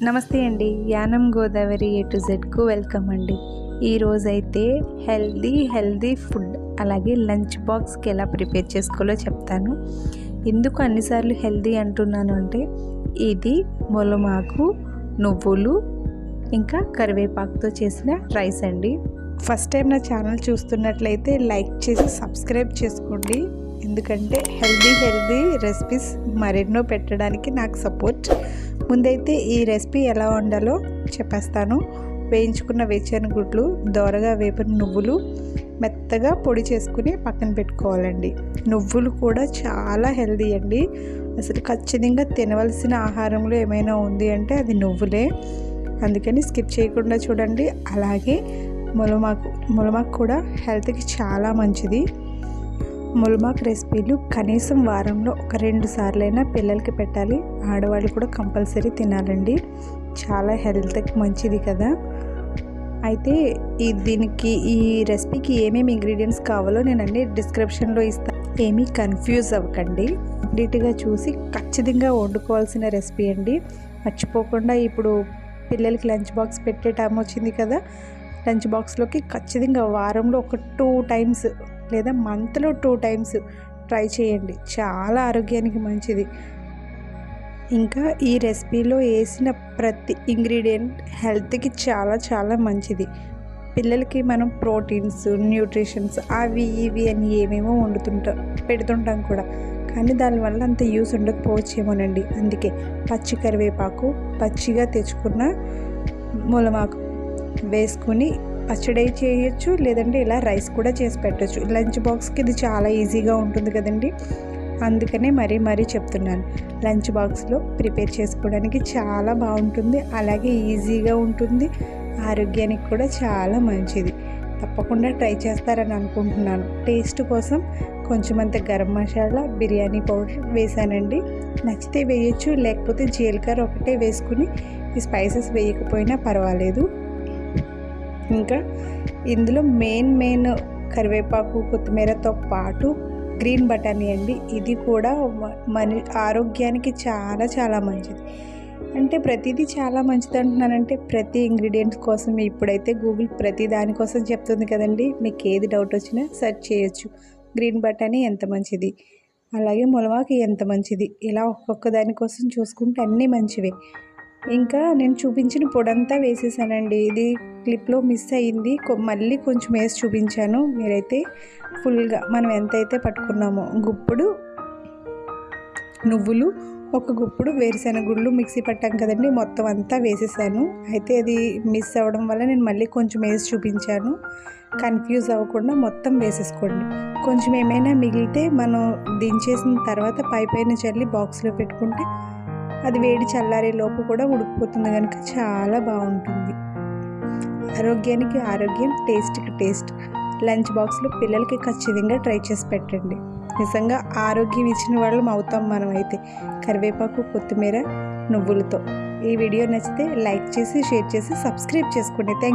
నమస్తే అండి. Yanam Godavari A to Zకు వెల్కమ్ అండి. ఈరోజైతే హెల్దీ ఫుడ్ అలాగే లంచ్ బాక్స్కి ఎలా ప్రిపేర్ చేసుకోవాలో చెప్తాను. ఎందుకు అన్నిసార్లు హెల్దీ అంటున్నాను అంటే ఇది మొలమాకు, నువ్వులు ఇంకా కరివేపాకుతో చేసిన రైస్ అండి. ఫస్ట్ టైం నా ఛానల్ చూస్తున్నట్లయితే లైక్ చేసి సబ్స్క్రైబ్ చేసుకోండి. ఎందుకంటే హెల్దీ రెసిపీస్ మరెన్నో పెట్టడానికి నాకు సపోర్ట్. ముందైతే ఈ రెసిపీ ఎలా వండాలో చెప్పేస్తాను. వేయించుకున్న వేరుశనగ గుడ్లు, దోరగా వేపిన నువ్వులు మెత్తగా పొడి చేసుకుని పక్కన పెట్టుకోవాలండి. నువ్వులు కూడా చాలా హెల్దీ అండి. అసలు ఖచ్చితంగా తినవలసిన ఆహారంలో ఏమైనా ఉంది అంటే అది నువ్వులే. అందుకని స్కిప్ చేయకుండా చూడండి. అలాగే మొలమాకు కూడా హెల్త్కి చాలా మంచిది. మొలమాకు రెసిపీలు కనీసం వారంలో ఒక 2 సార్లైనా పిల్లలకి పెట్టాలి. ఆడవాళ్ళు కూడా కంపల్సరీ తినాలండి. చాలా హెల్త్కి మంచిది కదా. అయితే ఈ రెసిపీకి ఏమేమి ఇంగ్రీడియంట్స్ కావాలో నేను అన్ని డిస్క్రిప్షన్లో ఇస్తాను. ఏమీ కన్ఫ్యూజ్ అవ్వకండి. కంప్లీట్గా చూసి ఖచ్చితంగా వండుకోవాల్సిన రెసిపీ అండి. మర్చిపోకుండా ఇప్పుడు పిల్లలకి లంచ్ బాక్స్ పెట్టే టైం వచ్చింది కదా. లంచ్ బాక్స్లోకి ఖచ్చితంగా వారంలో ఒక 2 టైమ్స్ లేదా మంత్లో 2 టైమ్స్ ట్రై చేయండి. చాలా ఆరోగ్యానికి మంచిది. ఇంకా ఈ రెసిపీలో వేసిన ప్రతి ఇంగ్రీడియంట్ హెల్త్కి చాలా మంచిది. పిల్లలకి మనం ప్రోటీన్స్, న్యూట్రిషన్స్ అవి ఇవి అని ఏమేమో పెడుతుంటాం కూడా, కానీ దానివల్ల అంత యూస్ ఉండకపోవచ్చేమోనండి. అందుకే పచ్చి కరివేపాకు, పచ్చిగా తెచ్చుకున్న మొలమాకు వేసుకుని పచ్చడి చేయొచ్చు, లేదంటే ఇలా రైస్ కూడా చేసి పెట్టచ్చు. లంచ్ బాక్స్కి ఇది చాలా ఈజీగా ఉంటుంది కదండి. అందుకనే మరీ చెప్తున్నాను. లంచ్ బాక్స్లో ప్రిపేర్ చేసుకోవడానికి చాలా బాగుంటుంది, అలాగే ఈజీగా ఉంటుంది, ఆరోగ్యానికి కూడా చాలా మంచిది. తప్పకుండా ట్రై చేస్తారని అనుకుంటున్నాను. టేస్ట్ కోసం కొంచెం అంత గరం మసాలా, బిర్యానీ పౌడర్ వేసానండి. నచ్చితే వేయచ్చు, లేకపోతే జీలకర్ర ఒకటే వేసుకుని ఈ స్పైసెస్ వేయకపోయినా పర్వాలేదు. ఇంకా ఇందులో మెయిన్ కరివేపాకు, కొత్తిమీరతో పాటు గ్రీన్ బఠానీ అండి. ఇది కూడా మన ఆరోగ్యానికి చాలా మంచిది. అంటే ప్రతిదీ చాలా మంచిది అంటున్నానంటే ప్రతి ఇంగ్రీడియంట్స్ కోసం ఇప్పుడైతే గూగుల్ ప్రతి దానికోసం చెప్తుంది కదండి. మీకు ఏది డౌట్ వచ్చినా సెర్చ్ చేయొచ్చు. గ్రీన్ బఠానీ ఎంత మంచిది, అలాగే మొలమాకు ఎంత మంచిది, ఇలా ఒక్కొక్క దానికోసం చూసుకుంటే అన్నీ మంచివే. ఇంకా నేను చూపించిన పొడంతా వేసేసానండి. ఇది క్లిప్లో మిస్ అయ్యింది, మళ్ళీ కొంచెం వేసి చూపించాను. మీరైతే ఫుల్గా మనం ఎంతైతే పట్టుకున్నామో గుప్పుడు నువ్వులు, ఒక గుప్పుడు వేరుశనగ గుళ్ళు మిక్సీ పట్టాం కదండి, మొత్తం అంతా వేసేసాను. అయితే అది మిస్ అవ్వడం వల్ల నేను మళ్ళీ కొంచెం వేసి చూపించాను. కన్ఫ్యూజ్ అవ్వకుండా మొత్తం వేసేసుకోండి. కొంచెం ఏమైనా మిగిలితే మనం దించేసిన తర్వాత పైన చల్లి బాక్స్లో పెట్టుకుంటే అది వేడి చల్లారే లోపు కూడా ఉడికిపోతుంది కనుక చాలా బాగుంటుంది. ఆరోగ్యానికి ఆరోగ్యం, టేస్ట్కి టేస్ట్. లంచ్ బాక్స్లో పిల్లలకి ఖచ్చితంగా ట్రై చేసి పెట్టండి. నిజంగా ఆరోగ్యం ఇచ్చిన వాళ్ళం అవుతాం మనం అయితే. కరివేపాకు, కొత్తిమీర, నువ్వులతో. ఈ వీడియో నచ్చితే లైక్ చేసి, షేర్ చేసి, సబ్స్క్రైబ్ చేసుకోండి.